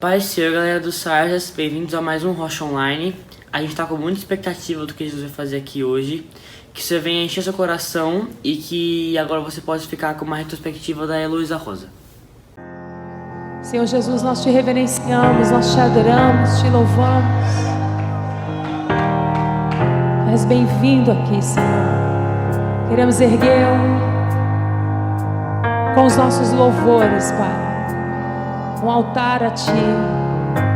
Paz do Senhor, galera do Sarjas, bem-vindos a mais um Rocha Online. A gente tá com muita expectativa do que Jesus vai fazer aqui hoje. Que você venha encher seu coração e que agora você possa ficar com uma retrospectiva da Heloísa Rosa. Senhor Jesus, nós te reverenciamos, nós te adoramos, te louvamos. És bem-vindo aqui, Senhor. Queremos erguer com os nossos louvores, Pai, um altar a Ti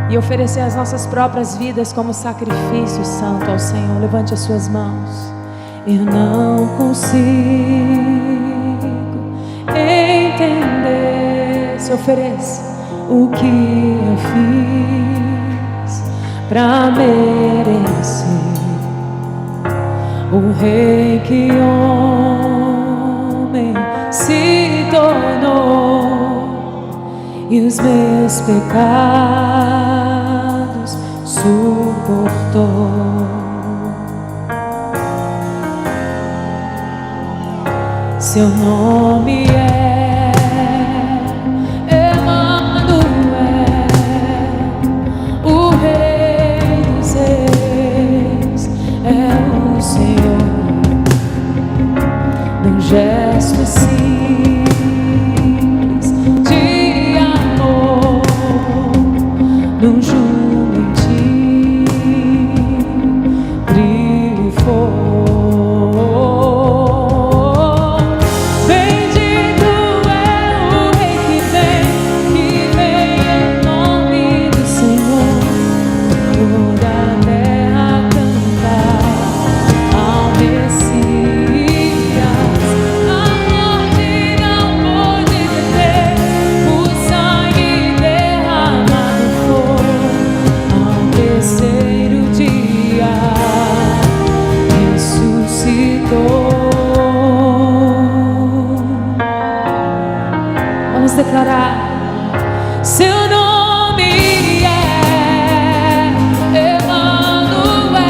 e oferecer as nossas próprias vidas como sacrifício santo ao Senhor. Levante as suas mãos. Eu não consigo entender. Se ofereça o que eu fiz pra merecer o rei que homem se tornou e os meus pecados suportou. Seu nome é Emanuel, o Rei dos Reis é o Senhor. Num gesto simples de amor, num júbilo em Ti brilha e fogo. Vamos declarar: seu nome é Emanuel,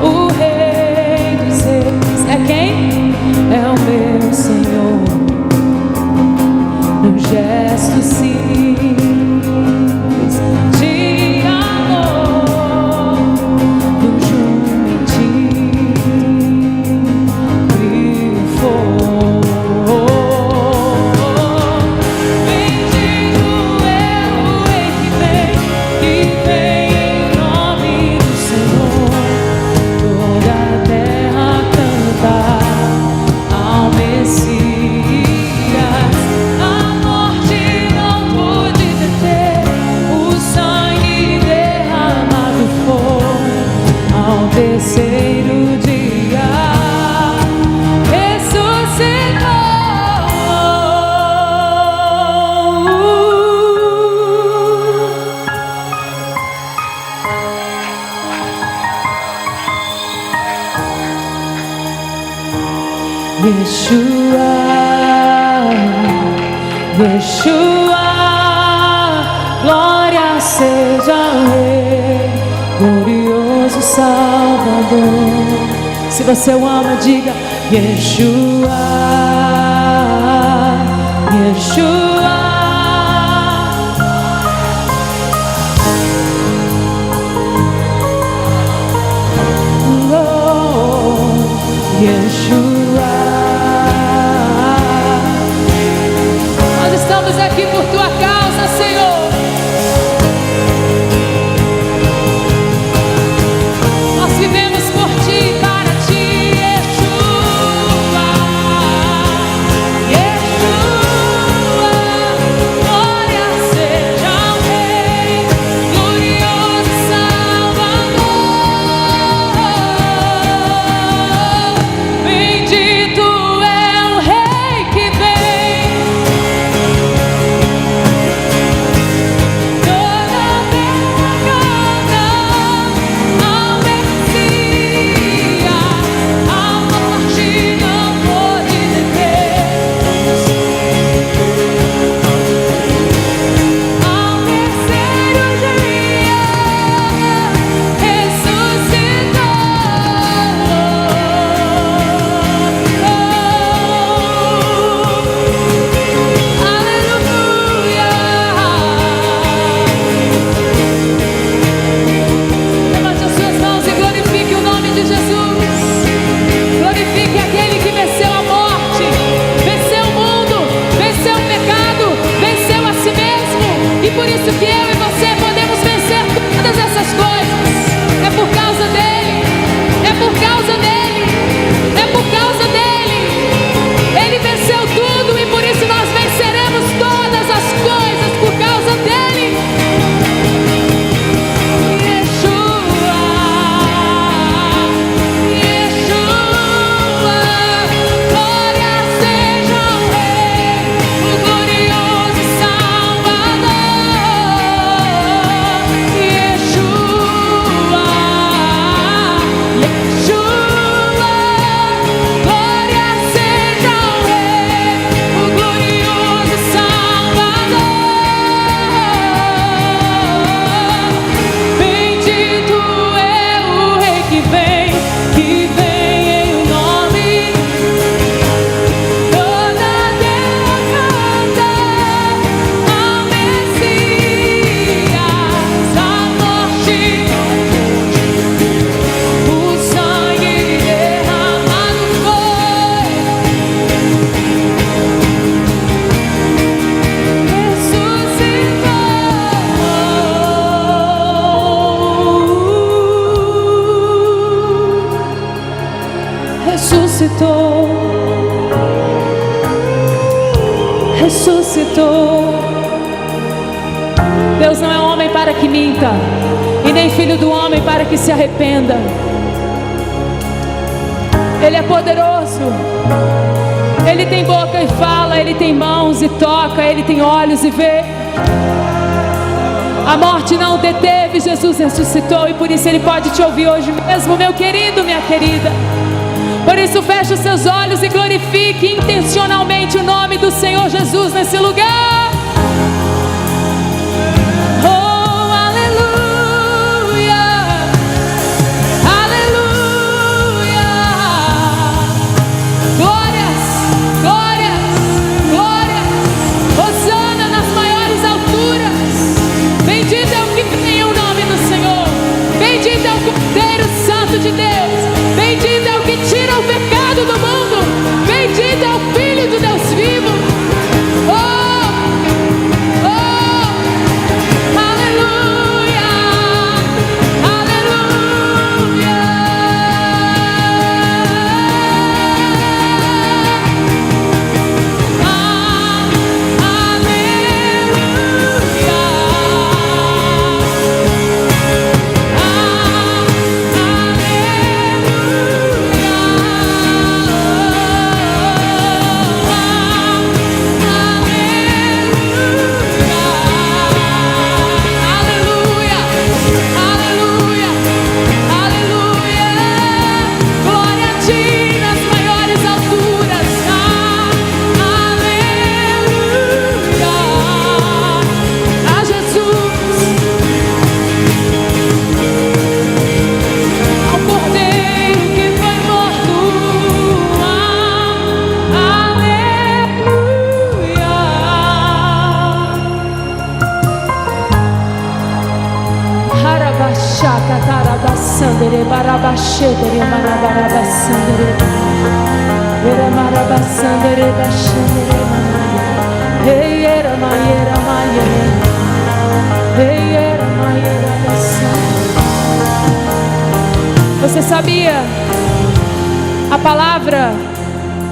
o Rei dos Reis. É quem? É o meu Senhor. Num gesto simples de amor, num júbilo em Ti brilha e fogo. Terceiro dia ressuscitou. Yeshua, Yeshua, glória seja ao Rei, glorioso Salvador. Se você o ama, diga Yeshua, Yeshua. Oh, Yeshua. Nós estamos aqui por Tua causa, Senhor. Vivemos por Ti, para Ti, Yeshua, Yeshua. ressuscitou. Deus não é homem para que minta, e nem filho do homem para que se arrependa. Ele é poderoso. Ele tem boca e fala, Ele tem mãos e toca, Ele tem olhos e vê. A morte não o deteve, Jesus ressuscitou, e por isso Ele pode te ouvir hoje mesmo, meu querido, minha querida. Por isso feche os seus olhos e glorifique intencionalmente o nome do Senhor Jesus nesse lugar. Oh, aleluia, aleluia. Glórias, glórias, glórias. Hosana nas maiores alturas. Bendito é o que tem o nome do Senhor. Bendito é o Cordeiro Santo de Deus. Bendito é o que tira o pecado do mundo. Bendito é o Filho de Deus vivo. Oh, oh, aleluia, aleluia. Você sabia a palavra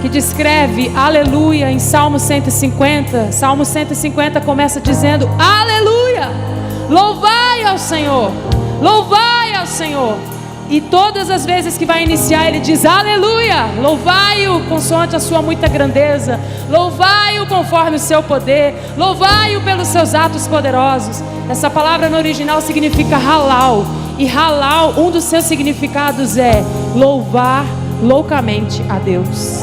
que descreve aleluia em Salmo 150? Salmo 150 começa dizendo aleluia, louvai ao Senhor, louvai ao Senhor. E todas as vezes que vai iniciar ele diz aleluia, louvai-o consoante a sua muita grandeza, louvai-o conforme o seu poder, louvai-o pelos seus atos poderosos. Essa palavra no original significa halal, e halal, um dos seus significados é louvar loucamente a Deus.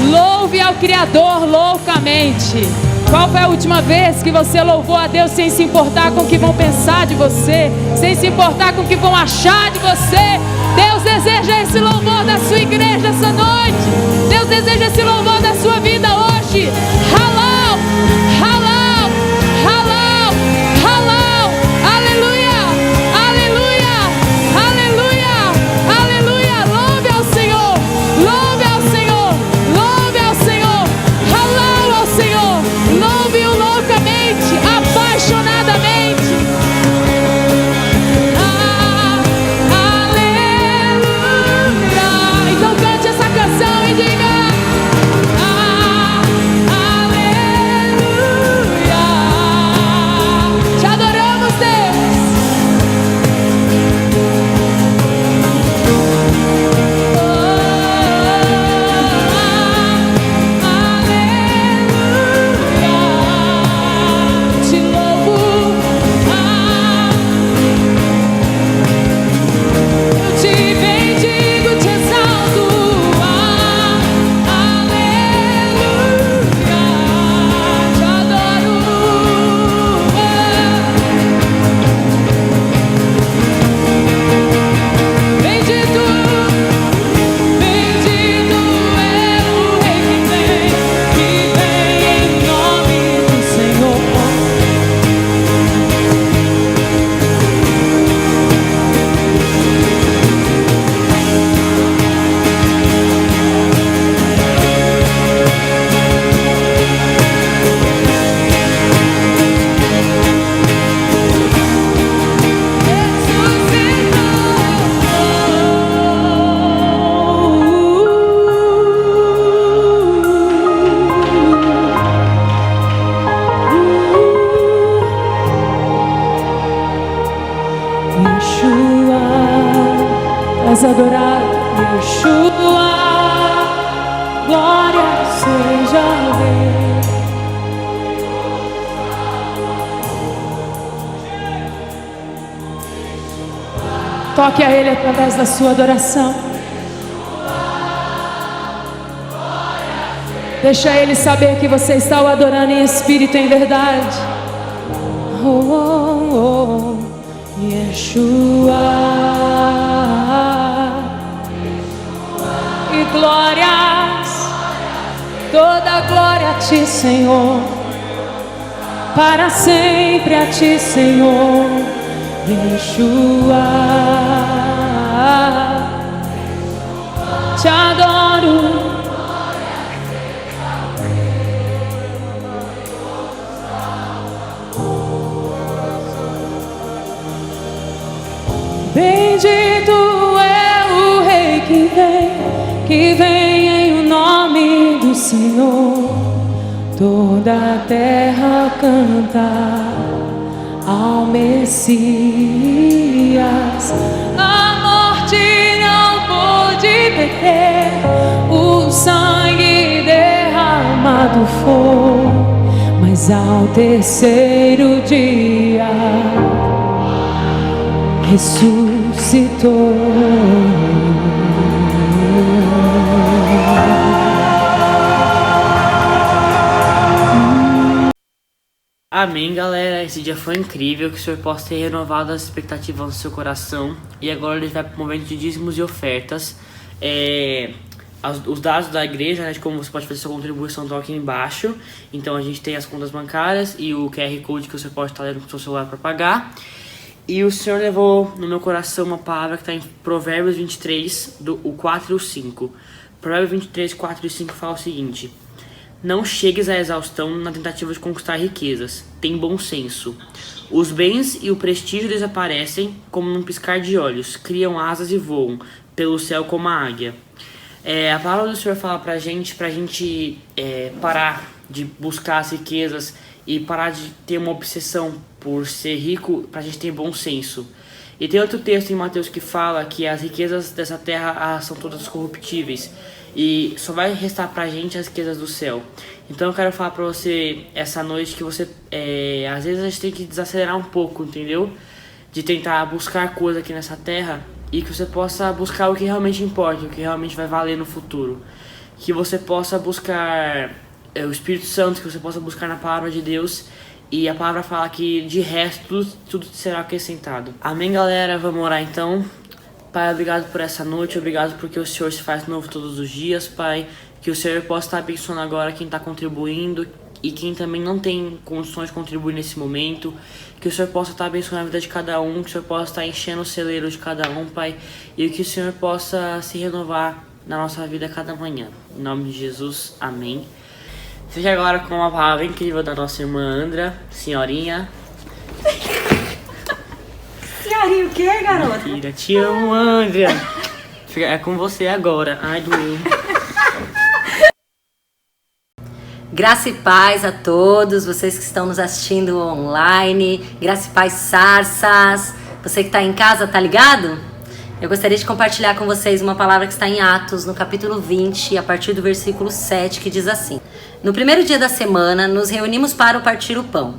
Louve ao Criador loucamente. Qual foi a última vez que você louvou a Deus sem se importar com o que vão pensar de você, sem se importar com o que vão achar de você? Deus deseja esse louvor da sua igreja essa noite. Deus deseja esse louvor da sua vida hoje. Halal, halal, halal, halal. Aleluia, aleluia, aleluia, aleluia. Louve ao Senhor, louve ao Senhor, louve ao Senhor. Halal ao Senhor, louve-o loucamente, apaixonadamente. Aleluia. Então cante essa canção. Vamos adorar Yeshua. Glória seja ao Rei. Toque a Ele através da sua adoração. Deixa Ele saber que você está o adorando em espírito e em verdade. Oh, oh, oh, Yeshua. E glórias, toda glória a Ti, Senhor. Para sempre a Ti, Senhor. Yeshua, te adoro. Bendito é o Rei que vem em o nome do Senhor. Toda a terra canta ao Messias. A morte não pôde perder, o sangue derramado foi, mas ao terceiro dia ressuscitou. Amém, galera. Esse dia foi incrível. Que o Senhor possa ter renovado as expectativas no seu coração. E agora ele vai para o momento de dízimos e ofertas. Os dados da igreja, né, de como você pode fazer sua contribuição, estão aqui embaixo. Então a gente tem as contas bancárias e o QR Code que você pode estar lendo com o seu celular para pagar. E o Senhor levou no meu coração uma palavra que está em Provérbios 23, o 4 e o 5. Provérbios 23, 4 e 5 fala o seguinte: não chegues à exaustão na tentativa de conquistar riquezas. Tem bom senso. Os bens e o prestígio desaparecem como num piscar de olhos. Criam asas e voam pelo céu como a águia. A palavra do Senhor fala pra gente parar de buscar as riquezas e parar de ter uma obsessão por ser rico, pra gente ter bom senso. E tem outro texto em Mateus que fala que as riquezas dessa terra são todas corruptíveis e só vai restar pra gente as riquezas do céu. Então eu quero falar pra você essa noite que você, às vezes a gente tem que desacelerar um pouco, entendeu? De tentar buscar coisa aqui nessa terra e que você possa buscar o que realmente importa, o que realmente vai valer no futuro. Que você possa buscar o Espírito Santo, que você possa buscar na palavra de Deus. E a palavra fala que de resto tudo será acrescentado. Amém, galera? Vamos orar então. Pai, obrigado por essa noite, obrigado porque o Senhor se faz novo todos os dias, Pai. Que o Senhor possa estar abençoando agora quem está contribuindo e quem também não tem condições de contribuir nesse momento. Que o Senhor possa estar abençoando a vida de cada um, que o Senhor possa estar enchendo o celeiro de cada um, Pai. E que o Senhor possa se renovar na nossa vida a cada manhã. Em nome de Jesus, amém. Seja agora com uma palavra incrível da nossa irmã Andra, senhorinha. Senhorinha o quê, garota? Mentira, te amo, Andra. É com você agora. Ai, doeu. Graça e paz a todos, vocês que estão nos assistindo online. Graça e paz, Sarsas. Você que está em casa, tá ligado? Eu gostaria de compartilhar com vocês uma palavra que está em Atos, no capítulo 20, a partir do versículo 7, que diz assim: no primeiro dia da semana, nos reunimos para partir o pão.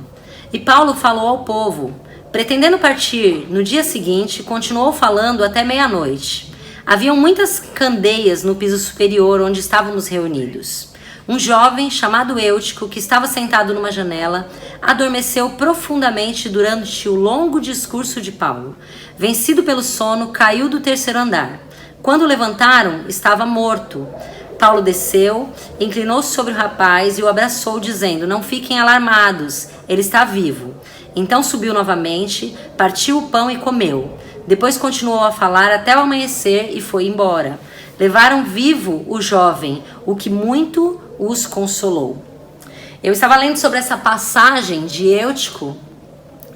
E Paulo falou ao povo. Pretendendo partir no dia seguinte, continuou falando até meia-noite. Haviam muitas candeias no piso superior onde estávamos reunidos. Um jovem chamado Eutico, que estava sentado numa janela, adormeceu profundamente durante o longo discurso de Paulo. Vencido pelo sono, caiu do terceiro andar. Quando o levantaram, estava morto. Paulo desceu, inclinou-se sobre o rapaz e o abraçou, dizendo: não fiquem alarmados, ele está vivo. Então subiu novamente, partiu o pão e comeu. Depois continuou a falar até o amanhecer e foi embora. Levaram vivo o jovem, o que muito os consolou. Eu estava lendo sobre essa passagem de Eutico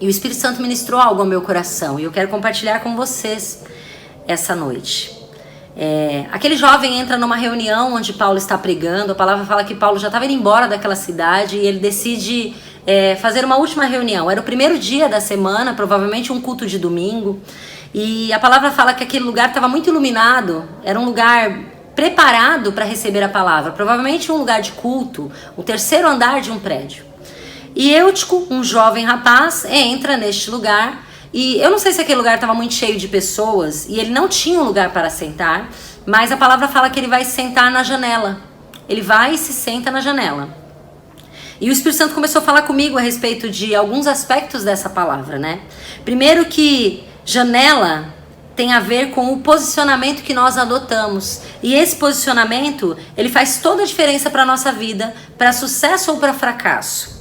e o Espírito Santo ministrou algo ao meu coração e eu quero compartilhar com vocês essa noite. Aquele jovem entra numa reunião onde Paulo está pregando. A palavra fala que Paulo já estava indo embora daquela cidade e ele decide fazer uma última reunião. Era o primeiro dia da semana, provavelmente um culto de domingo. E a palavra fala que aquele lugar estava muito iluminado, era um lugar preparado para receber a palavra, provavelmente um lugar de culto, o terceiro andar de um prédio. E Eutico, um jovem rapaz, entra neste lugar, e eu não sei se aquele lugar estava muito cheio de pessoas, e ele não tinha um lugar para sentar, mas a palavra fala que ele vai sentar na janela. Ele vai e se senta na janela. E o Espírito Santo começou a falar comigo a respeito de alguns aspectos dessa palavra, né? Primeiro que janela tem a ver com o posicionamento que nós adotamos. E esse posicionamento, ele faz toda a diferença para a nossa vida, para sucesso ou para fracasso.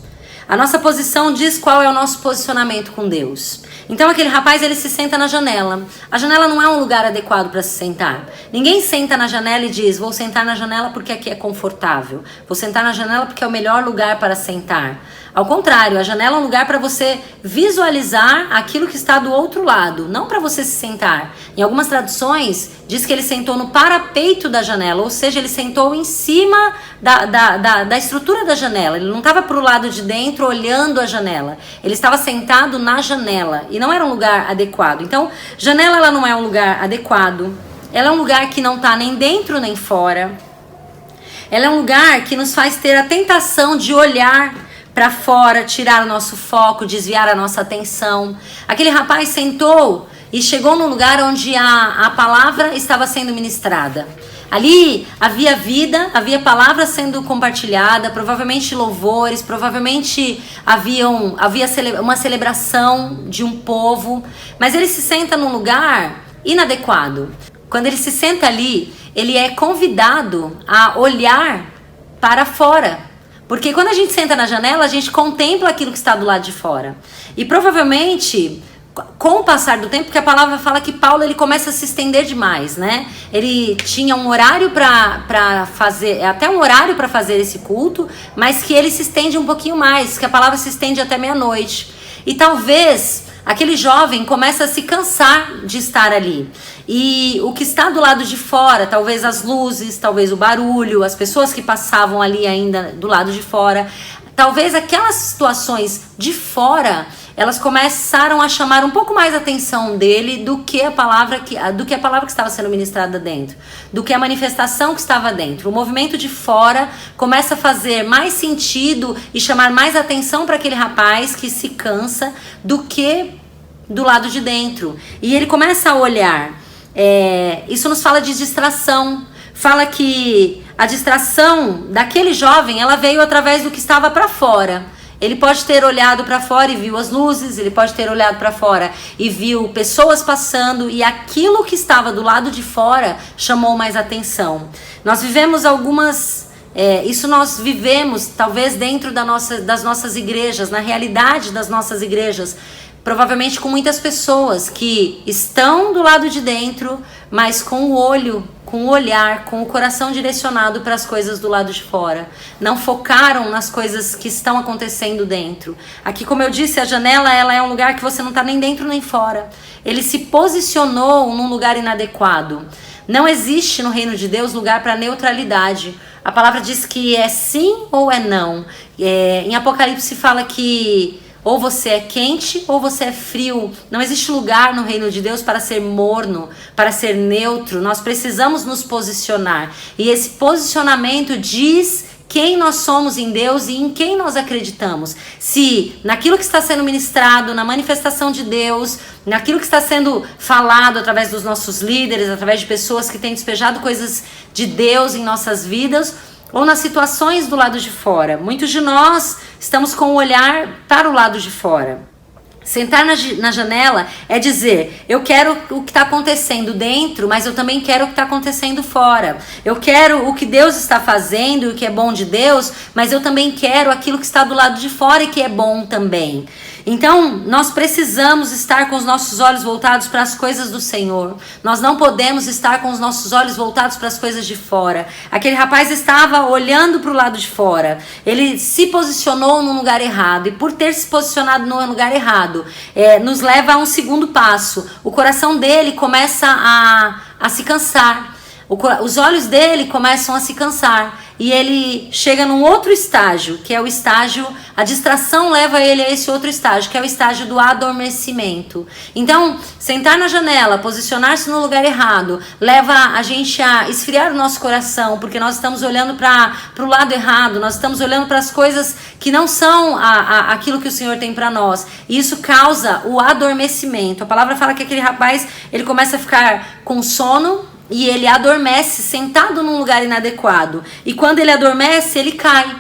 A nossa posição diz qual é o nosso posicionamento com Deus. Então aquele rapaz, ele se senta na janela. A janela não é um lugar adequado para se sentar. Ninguém senta na janela e diz, vou sentar na janela porque aqui é confortável. Vou sentar na janela porque é o melhor lugar para sentar. Ao contrário, a janela é um lugar para você visualizar aquilo que está do outro lado, não para você se sentar. Em algumas traduções, diz que ele sentou no parapeito da janela, ou seja, ele sentou em cima da estrutura da janela. Ele não estava para o lado de dentro olhando a janela. Ele estava sentado na janela e não era um lugar adequado. Então, janela ela não é um lugar adequado. Ela é um lugar que não está nem dentro nem fora. Ela é um lugar que nos faz ter a tentação de olhar para fora, tirar o nosso foco, desviar a nossa atenção. Aquele rapaz sentou e chegou num lugar onde a palavra estava sendo ministrada. Ali havia vida, havia palavra sendo compartilhada, provavelmente louvores, provavelmente havia uma celebração de um povo, mas ele se senta num lugar inadequado. Quando ele se senta ali, ele é convidado a olhar para fora. Porque quando a gente senta na janela, a gente contempla aquilo que está do lado de fora. E provavelmente, com o passar do tempo, porque a palavra fala que Paulo ele começa a se estender demais, né? Ele tinha um horário para fazer, até um horário para fazer esse culto, mas que ele se estende um pouquinho mais, que a palavra se estende até meia-noite. E talvez aquele jovem começa a se cansar de estar ali. E o que está do lado de fora, talvez as luzes, talvez o barulho, as pessoas que passavam ali ainda do lado de fora, talvez aquelas situações de fora, elas começaram a chamar um pouco mais a atenção dele do que a palavra que estava sendo ministrada dentro, do que a manifestação que estava dentro. O movimento de fora começa a fazer mais sentido e chamar mais atenção para aquele rapaz que se cansa do que do lado de dentro. E ele começa a olhar. Isso nos fala de distração. Fala que a distração daquele jovem, ela veio através do que estava para fora. Ele pode ter olhado para fora e viu as luzes, ele pode ter olhado para fora e viu pessoas passando, e aquilo que estava do lado de fora chamou mais atenção. Nós vivemos isso nós vivemos talvez dentro das nossas igrejas, na realidade das nossas igrejas, provavelmente com muitas pessoas que estão do lado de dentro, mas com o olho, com o olhar, com o coração direcionado para as coisas do lado de fora. Não focaram nas coisas que estão acontecendo dentro. Aqui, como eu disse, a janela ela é um lugar que você não está nem dentro nem fora. Ele se posicionou num lugar inadequado. Não existe no reino de Deus lugar para neutralidade. A palavra diz que é sim ou é não. Em Apocalipse fala que ou você é quente ou você é frio. Não existe lugar no reino de Deus para ser morno, para ser neutro. Nós precisamos nos posicionar. E esse posicionamento diz quem nós somos em Deus e em quem nós acreditamos. Se naquilo que está sendo ministrado, na manifestação de Deus, naquilo que está sendo falado através dos nossos líderes, através de pessoas que têm despejado coisas de Deus em nossas vidas, ou nas situações do lado de fora. Muitos de nós estamos com o olhar para o lado de fora. Sentar na janela é dizer, eu quero o que está acontecendo dentro, mas eu também quero o que está acontecendo fora. Eu quero o que Deus está fazendo e o que é bom de Deus, mas eu também quero aquilo que está do lado de fora e que é bom também. Então, nós precisamos estar com os nossos olhos voltados para as coisas do Senhor. Nós não podemos estar com os nossos olhos voltados para as coisas de fora. Aquele rapaz estava olhando para o lado de fora. Ele se posicionou num lugar errado. E por ter se posicionado no lugar errado, nos leva a um segundo passo. O coração dele começa a se cansar. Os olhos dele começam a se cansar. e ele chega num outro estágio, que é o estágio, a distração leva ele a esse outro estágio, que é o estágio do adormecimento. Então, sentar na janela, posicionar-se no lugar errado, leva a gente a esfriar o nosso coração, porque nós estamos olhando para o lado errado, nós estamos olhando para as coisas que não são aquilo que o Senhor tem para nós. E isso causa o adormecimento. A palavra fala que aquele rapaz, ele começa a ficar com sono, e ele adormece sentado num lugar inadequado. E quando ele adormece, ele cai.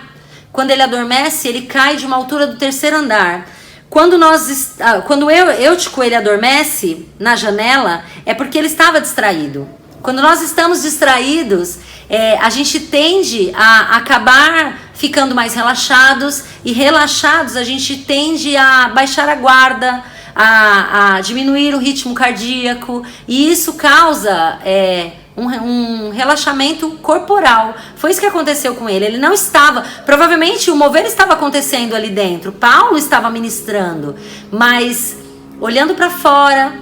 Quando ele adormece, ele cai de uma altura do 3º andar. Quando Eutico ele adormece na janela, é porque ele estava distraído. Quando nós estamos distraídos, a gente tende a acabar ficando mais relaxados. E relaxados, a gente tende a baixar a guarda, a diminuir o ritmo cardíaco, e isso causa um relaxamento corporal. Foi isso que aconteceu com ele. Ele não estava, provavelmente o mover estava acontecendo ali dentro, Paulo estava ministrando, mas olhando para fora,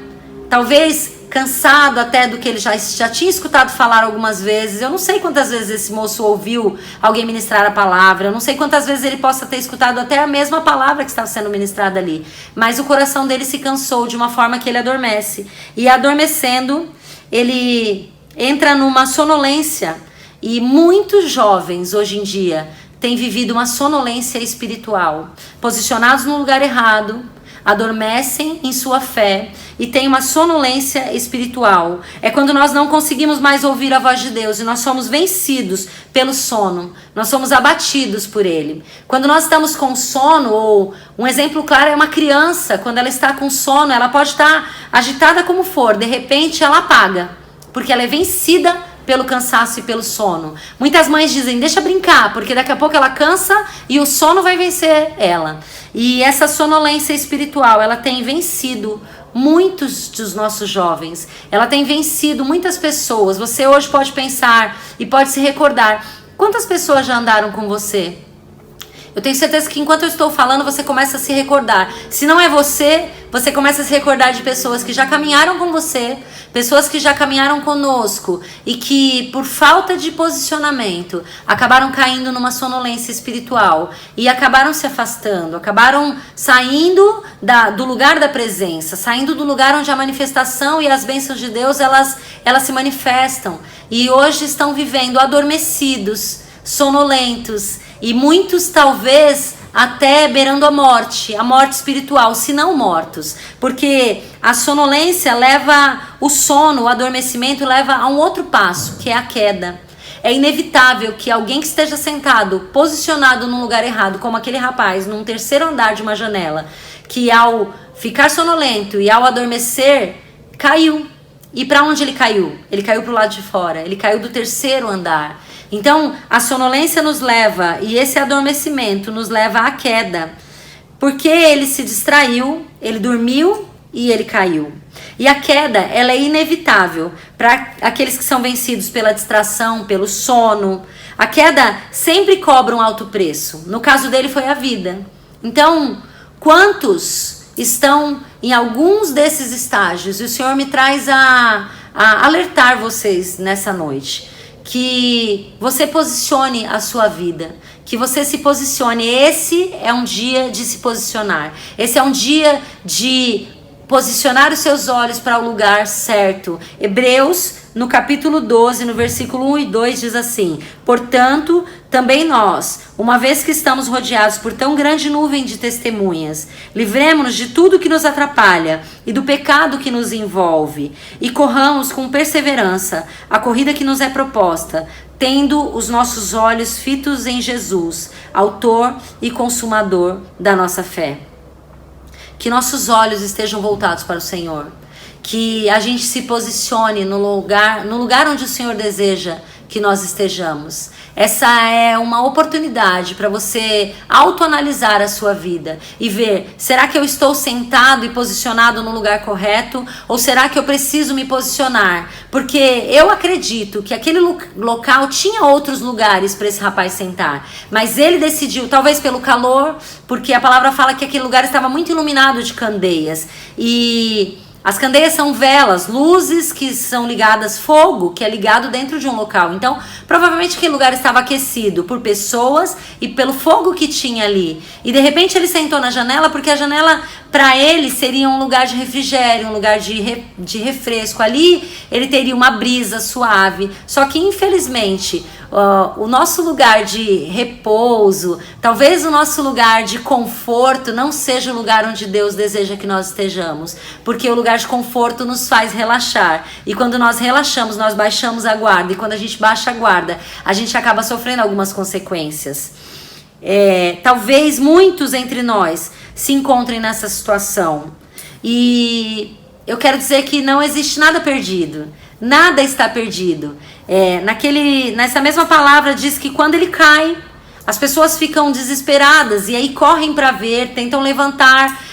talvez cansado até do que ele já tinha escutado falar algumas vezes. Eu não sei quantas vezes esse moço ouviu alguém ministrar a palavra, eu não sei quantas vezes ele possa ter escutado até a mesma palavra que estava sendo ministrada ali, mas o coração dele se cansou de uma forma que ele adormece, e adormecendo, ele entra numa sonolência, e muitos jovens hoje em dia têm vivido uma sonolência espiritual, posicionados no lugar errado, adormecem em sua fé e tem uma sonolência espiritual. É quando nós não conseguimos mais ouvir a voz de Deus e nós somos vencidos pelo sono, nós somos abatidos por ele. Quando nós estamos com sono, ou um exemplo claro é uma criança, quando ela está com sono, ela pode estar agitada como for, de repente ela apaga, porque ela é vencida pelo cansaço e pelo sono. Muitas mães dizem, deixa brincar, porque daqui a pouco ela cansa e o sono vai vencer ela. E essa sonolência espiritual, ela tem vencido muitos dos nossos jovens. Ela tem vencido muitas pessoas. Você hoje pode pensar e pode se recordar, quantas pessoas já andaram com você? Eu tenho certeza que enquanto eu estou falando, você começa a se recordar. Se não é você, você começa a se recordar de pessoas que já caminharam com você, pessoas que já caminharam conosco e que, por falta de posicionamento, acabaram caindo numa sonolência espiritual e acabaram se afastando, acabaram saindo do lugar da presença, saindo do lugar onde a manifestação e as bênçãos de Deus, elas se manifestam. E hoje estão vivendo adormecidos, sonolentos, e muitos talvez até beirando a morte espiritual, se não mortos, porque a sonolência leva o sono, o adormecimento leva a um outro passo, que é a queda. É inevitável que alguém que esteja sentado, posicionado num lugar errado, como aquele rapaz, num 3º andar de uma janela, que ao ficar sonolento e ao adormecer, caiu. E para onde ele caiu? Ele caiu para o lado de fora, ele caiu do 3º andar. Então, a sonolência nos leva, e esse adormecimento nos leva à queda, porque ele se distraiu, ele dormiu e ele caiu. E a queda, ela é inevitável para aqueles que são vencidos pela distração, pelo sono. A queda sempre cobra um alto preço. No caso dele foi a vida. Então, quantos estão em alguns desses estágios? E o Senhor me traz a alertar vocês nessa noite. Que você posicione a sua vida, que você se posicione. Esse é um dia de se posicionar, esse é um dia de posicionar os seus olhos para o lugar certo. Hebreus, no capítulo 12, no versículo 1 e 2, diz assim: portanto, também nós, uma vez que estamos rodeados por tão grande nuvem de testemunhas, livremo-nos de tudo que nos atrapalha e do pecado que nos envolve, e corramos com perseverança a corrida que nos é proposta, tendo os nossos olhos fitos em Jesus, autor e consumador da nossa fé. Que nossos olhos estejam voltados para o Senhor, que a gente se posicione no lugar onde o Senhor deseja que nós estejamos. Essa é uma oportunidade para você autoanalisar a sua vida e ver, será que eu estou sentado e posicionado no lugar correto, ou será que eu preciso me posicionar? Porque eu acredito que aquele local tinha outros lugares para esse rapaz sentar, mas ele decidiu, talvez pelo calor, porque a palavra fala que aquele lugar estava muito iluminado de candeias, e As candeias são velas, luzes que são ligadas, fogo que é ligado dentro de um local. Então, provavelmente aquele lugar estava aquecido por pessoas e pelo fogo que tinha ali. E de repente ele sentou na janela, porque a janela para ele seria um lugar de refrigério, um lugar de refresco. Ali ele teria uma brisa suave. Só que infelizmente o nosso lugar de repouso, talvez o nosso lugar de conforto não seja o lugar onde Deus deseja que nós estejamos, porque o lugar de conforto nos faz relaxar, e quando nós relaxamos, nós baixamos a guarda, e quando a gente baixa a guarda, a gente acaba sofrendo algumas consequências. Talvez muitos entre nós se encontrem nessa situação, e eu quero dizer que não existe nada perdido. Nada está perdido. Nessa mesma palavra diz que quando ele cai, as pessoas ficam desesperadas e aí correm para ver, tentam levantar.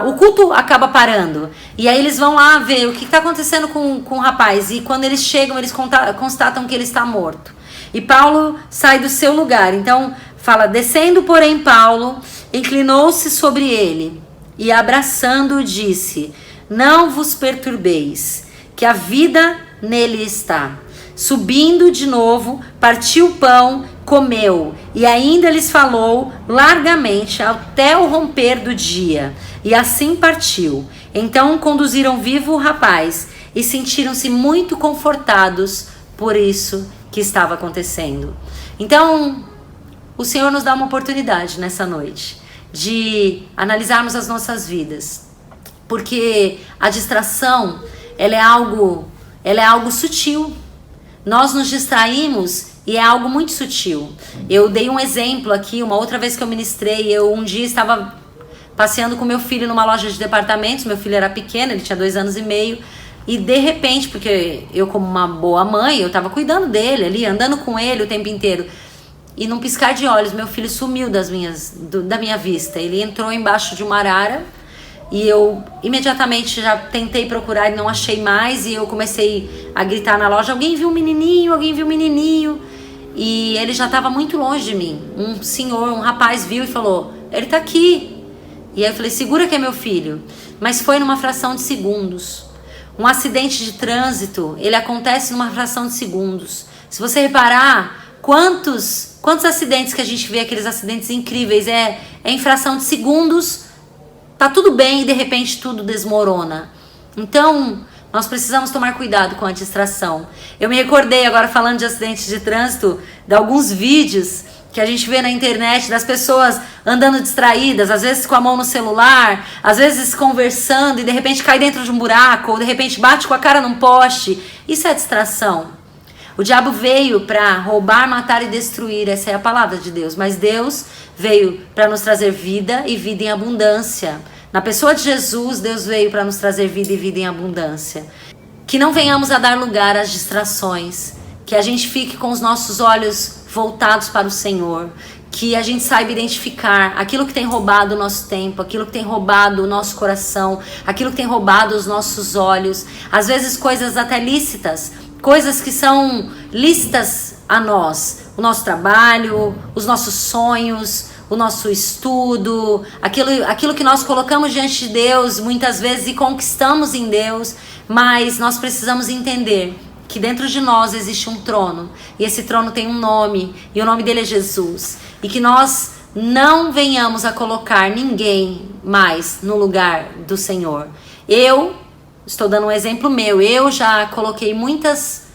O culto acaba parando. E aí eles vão lá ver o que está acontecendo com o rapaz. E quando eles chegam, eles constatam que ele está morto. E Paulo sai do seu lugar. Então fala: descendo, porém, Paulo inclinou-se sobre ele e abraçando-o disse: não vos perturbeis, que a vida nele está. Subindo de novo, partiu o pão, comeu, e ainda lhes falou largamente até o romper do dia. E assim partiu. Então conduziram vivo o rapaz e sentiram-se muito confortados por isso que estava acontecendo. Então, o Senhor nos dá uma oportunidade nessa noite de analisarmos as nossas vidas, porque a distração, ela é algo sutil. Nós nos distraímos e é algo muito sutil. Eu dei um exemplo aqui, uma outra vez que eu ministrei, eu um dia estava passeando com meu filho numa loja de departamentos, meu filho era pequeno, ele tinha 2 anos e meio, e de repente, porque eu como uma boa mãe, eu estava cuidando dele ali, andando com ele o tempo inteiro, e num piscar de olhos, meu filho sumiu da minha vista. Ele entrou embaixo de uma arara, e eu imediatamente já tentei procurar e não achei mais. E eu comecei a gritar na loja: alguém viu um menininho? Alguém viu um menininho? E ele já estava muito longe de mim. Um rapaz viu e falou: ele tá aqui. E aí eu falei: segura que é meu filho. Mas foi numa fração de segundos. Um acidente de trânsito, ele acontece numa fração de segundos. Se você reparar, quantos acidentes que a gente vê, aqueles acidentes incríveis, em fração de segundos. Tá tudo bem e de repente tudo desmorona. Então, nós precisamos tomar cuidado com a distração. Eu me recordei agora, falando de acidentes de trânsito, de alguns vídeos que a gente vê na internet das pessoas andando distraídas, às vezes com a mão no celular, às vezes conversando e de repente cai dentro de um buraco, ou de repente bate com a cara num poste. Isso é distração. O diabo veio para roubar, matar e destruir, essa é a palavra de Deus. Mas Deus veio para nos trazer vida e vida em abundância. Na pessoa de Jesus, Deus veio para nos trazer vida e vida em abundância. Que não venhamos a dar lugar às distrações, que a gente fique com os nossos olhos voltados para o Senhor, que a gente saiba identificar aquilo que tem roubado o nosso tempo, aquilo que tem roubado o nosso coração, aquilo que tem roubado os nossos olhos, às vezes coisas até lícitas, coisas que são lícitas a nós, o nosso trabalho, os nossos sonhos, o nosso estudo, aquilo que nós colocamos diante de Deus muitas vezes e conquistamos em Deus, mas nós precisamos entender que dentro de nós existe um trono, e esse trono tem um nome, e o nome dele é Jesus, e que nós não venhamos a colocar ninguém mais no lugar do Senhor. Eu estou dando um exemplo meu, eu já coloquei muitas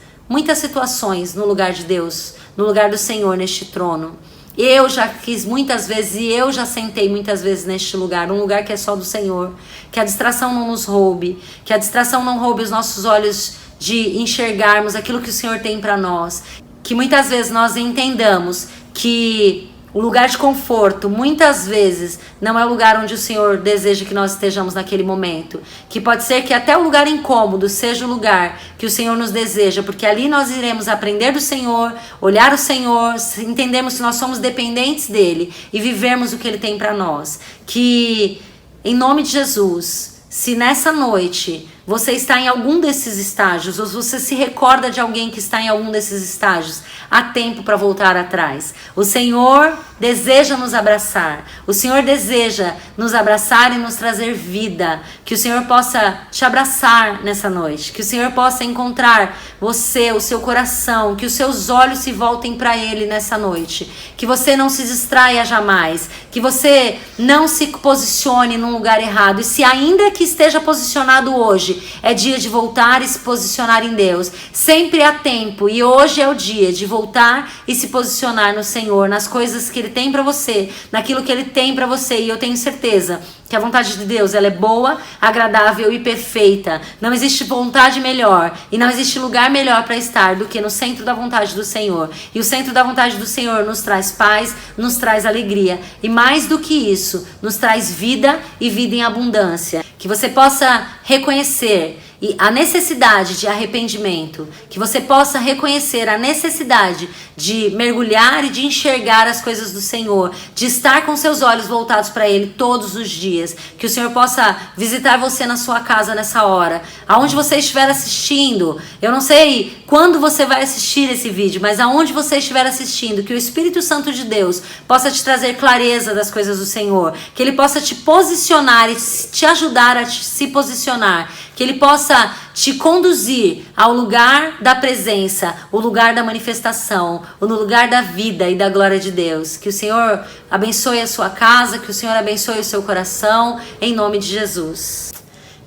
situações no lugar de Deus, no lugar do Senhor neste trono. Eu já quis muitas vezes e eu já sentei muitas vezes neste lugar, um lugar que é só do Senhor. Que a distração não nos roube, que a distração não roube os nossos olhos de enxergarmos aquilo que o Senhor tem para nós. Que muitas vezes nós entendamos que o lugar de conforto, muitas vezes, não é o lugar onde o Senhor deseja que nós estejamos naquele momento. Que pode ser que até o lugar incômodo seja o lugar que o Senhor nos deseja, porque ali nós iremos aprender do Senhor, olhar o Senhor, entendermos que nós somos dependentes dEle e vivermos o que Ele tem para nós. Que, em nome de Jesus, se nessa noite você está em algum desses estágios, ou você se recorda de alguém que está em algum desses estágios, há tempo para voltar atrás. O Senhor deseja nos abraçar. O Senhor deseja nos abraçar e nos trazer vida. Que o Senhor possa te abraçar nessa noite. Que o Senhor possa encontrar você, o seu coração. Que os seus olhos se voltem para Ele nessa noite. Que você não se distraia jamais. Que você não se posicione num lugar errado. E se ainda que esteja posicionado hoje, é dia de voltar e se posicionar em Deus. Sempre há tempo. E hoje é o dia de voltar e se posicionar no Senhor, nas coisas que Ele tem para você, naquilo que Ele tem para você. E eu tenho certeza que a vontade de Deus, ela é boa, agradável e perfeita. Não existe vontade melhor e não existe lugar melhor para estar do que no centro da vontade do Senhor. E o centro da vontade do Senhor nos traz paz, nos traz alegria. E mais do que isso, nos traz vida e vida em abundância. Que você possa reconhecer e a necessidade de arrependimento, que você possa reconhecer a necessidade de mergulhar e de enxergar as coisas do Senhor, de estar com seus olhos voltados para Ele todos os dias, que o Senhor possa visitar você na sua casa nessa hora, aonde você estiver assistindo. Eu não sei quando você vai assistir esse vídeo, mas aonde você estiver assistindo, que o Espírito Santo de Deus possa te trazer clareza das coisas do Senhor, que Ele possa te posicionar e te ajudar a se posicionar, que Ele possa te conduzir ao lugar da presença, o lugar da manifestação, o lugar da vida e da glória de Deus. Que o Senhor abençoe a sua casa, que o Senhor abençoe o seu coração, em nome de Jesus.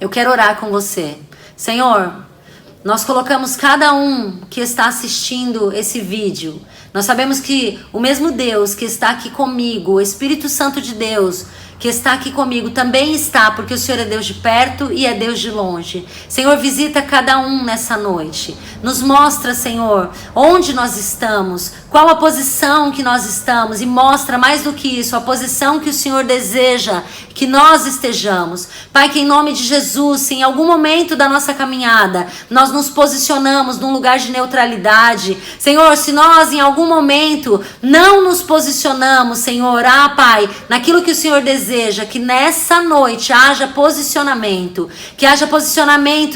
Eu quero orar com você. Senhor, nós colocamos cada um que está assistindo esse vídeo. Nós sabemos que o mesmo Deus que está aqui comigo, o Espírito Santo de Deus, que está aqui comigo, também está, porque o Senhor é Deus de perto e é Deus de longe. Senhor, visita cada um nessa noite. Nos mostra, Senhor, onde nós estamos, qual a posição que nós estamos, e mostra mais do que isso, a posição que o Senhor deseja que nós estejamos. Pai, que em nome de Jesus, se em algum momento da nossa caminhada nós nos posicionamos num lugar de neutralidade, Senhor, se nós em algum momento não nos posicionamos, Senhor, Pai, naquilo que o Senhor deseja, que nessa noite haja posicionamento,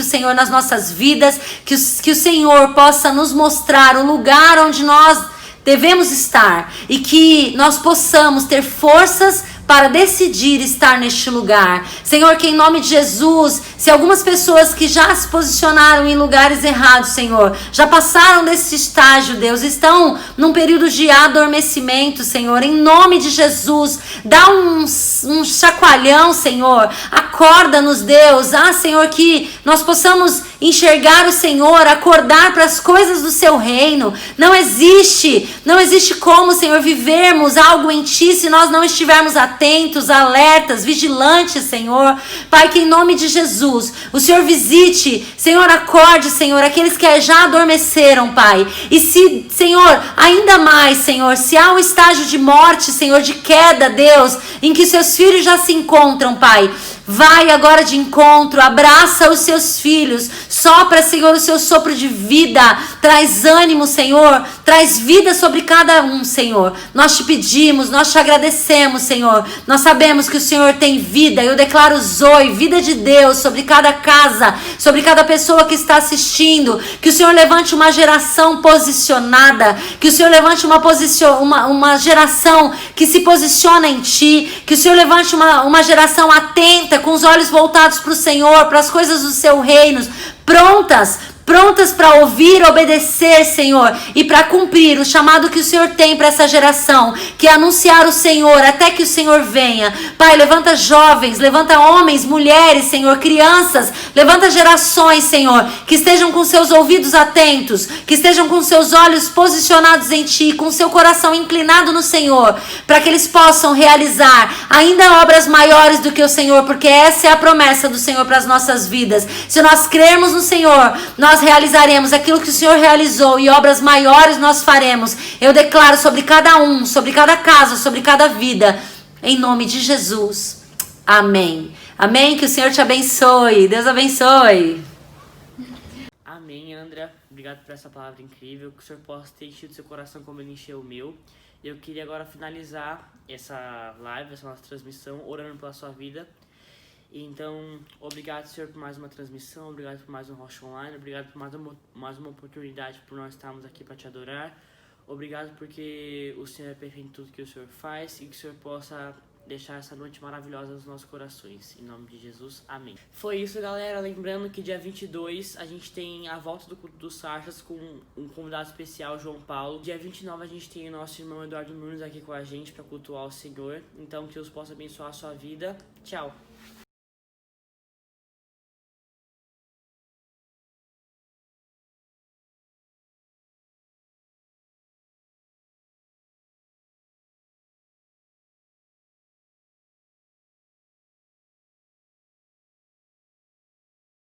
Senhor, nas nossas vidas, que o Senhor possa nos mostrar o lugar onde nós devemos estar e que nós possamos ter forças para decidir estar neste lugar. Senhor, que em nome de Jesus, se algumas pessoas que já se posicionaram em lugares errados, Senhor, já passaram desse estágio, Deus, estão num período de adormecimento, Senhor, em nome de Jesus, dá um chacoalhão, Senhor, acorda-nos, Deus, Senhor, que nós possamos enxergar o Senhor, acordar para as coisas do seu reino. Não existe como, Senhor, vivermos algo em Ti se nós não estivermos atentos, alertas, vigilantes, Senhor. Pai, que em nome de Jesus, o Senhor visite, Senhor, acorde, Senhor, aqueles que já adormeceram, Pai. E se, Senhor, ainda mais, Senhor, se há um estágio de morte, Senhor, de queda, Deus, em que seus filhos já se encontram, Pai, vai agora de encontro, abraça os seus filhos, sopra, Senhor, o seu sopro de vida, traz ânimo, Senhor, traz vida sobre cada um, Senhor. Nós te pedimos, nós te agradecemos, Senhor. Nós sabemos que o Senhor tem vida. Eu declaro Zoe, vida de Deus sobre cada casa, sobre cada pessoa que está assistindo. Que o Senhor levante uma geração posicionada, que o Senhor levante uma geração que se posiciona em Ti, que o Senhor levante uma geração atenta, com os olhos voltados para o Senhor, para as coisas do seu reino, prontas para ouvir, obedecer, Senhor, e para cumprir o chamado que o Senhor tem para essa geração, que é anunciar o Senhor até que o Senhor venha. Pai, levanta jovens, levanta homens, mulheres, Senhor, crianças, levanta gerações, Senhor, que estejam com seus ouvidos atentos, que estejam com seus olhos posicionados em Ti, com seu coração inclinado no Senhor, para que eles possam realizar ainda obras maiores do que o Senhor, porque essa é a promessa do Senhor para as nossas vidas. Se nós crermos no Senhor, nós realizaremos aquilo que o Senhor realizou e obras maiores nós faremos. Eu declaro sobre cada um, sobre cada casa, sobre cada vida, em nome de Jesus. Amém. Amém. Que o Senhor te abençoe. Deus abençoe. Amém, André. Obrigado por essa palavra incrível. Que o Senhor possa ter enchido seu coração como Ele encheu o meu. Eu queria agora finalizar essa live, essa nossa transmissão, orando pela sua vida. Então, obrigado, Senhor, por mais uma transmissão, obrigado por mais um Rocha Online, obrigado por mais uma oportunidade por nós estarmos aqui para te adorar. Obrigado porque o Senhor é perfeito em tudo que o Senhor faz e que o Senhor possa deixar essa noite maravilhosa nos nossos corações. Em nome de Jesus, amém. Foi isso, galera. Lembrando que dia 22 a gente tem a volta do culto dos Sarchas com um convidado especial, João Paulo. Dia 29 a gente tem o nosso irmão Eduardo Nunes aqui com a gente para cultuar o Senhor. Então que Deus possa abençoar a sua vida. Tchau.